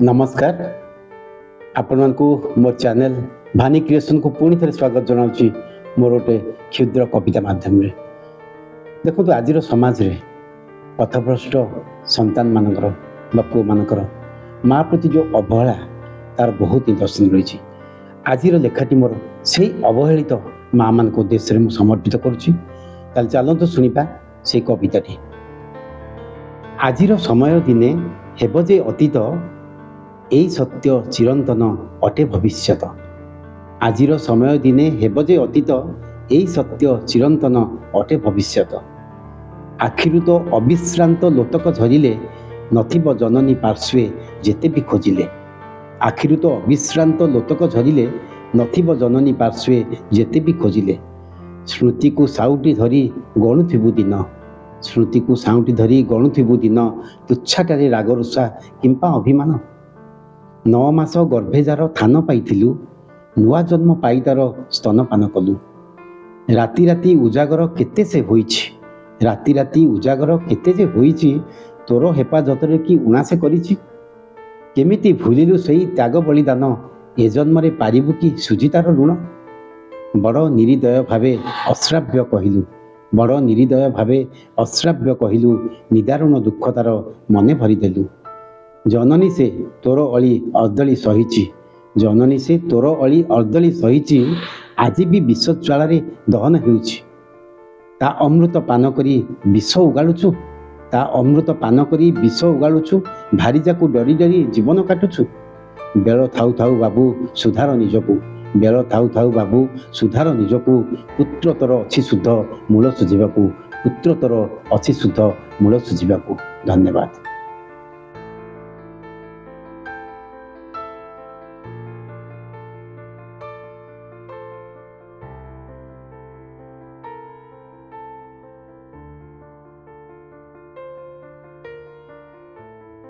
नमस्कार आपण मोर चैनल भानी क्रिएशन को पुणी थे स्वागत जनाऊँगी मोर गोटे क्षुद्र कविता माध्यम देखो आज समाज रे पथभ्रष्ट संतान मानकर पु मानकर माँ प्रति जो अवहेला तार बहुत निदर्शन रही। आज लेखाटी मोर से अवहेलित माँ मान उद्देश्य में समर्पित करुच्ची। चलतु शुणा से कविताटी। आज समय दिने हेब जे अतीत एई सत्य चिरंतन अटे भविष्यत। आजिर समय दिने हेब जे अतीत एई सत्य चिरंतन अटे भविष्यत। आखिरु तो अविश्रांत लोतक झरिले नथिब जननी पार्श्वे जेते भी खोजिले। आखिरु तो अविश्रांत लोतक झरिले नथिब जननी पार्श्वे जेते भी खोजिले। स्मृति को साउटी धरी गणुथिबु दिन, स्मृति को साउटी धरी गणुथिबु दिन, तुच्छाटारे रागरुषा किंपा अभिमान। 9 मास गर्भे जार थान पाइथिलु, नुआ जन्म पाई तार स्तनपान कलु। राति राति उजागर केते से होइछि, राति राति उजागर केते जे होइछि, तोर हेफाजतरे कि उणासे करिछि। केमिति भूलिलु सेई त्याग बलिदान, ए जन्मरे पारिबु कि सुजितार ऋण। बड़ निरीदय भावे अश्राव्य कहिलु, बड़ निरीदय भावे अश्राव्य कहिलु, निदारुण दुख तार मने भरिदेलु। जननी से तोर अली अर्दली सहिछि, जननी से तोर अली अर्दली सहिछि, आज भी विष ज्वालारे दहन हेउछि। ता अमृत पान करी विष उगाड़ुछु, ता अमृत पान करी विष उगाड़ुछु, भारीजाकू डरी डरी जीवन काटुछु। बेल थाउ थाउ बाबू सुधार निजकू, बेल थाउ थाउ बाबू सुधार निजकू, पुत्र तोर अछि शुद्ध मूल सुझिबाकू, पुत्र तोर अछि शुद्ध मूल सुझिबाकू। धन्यवाद।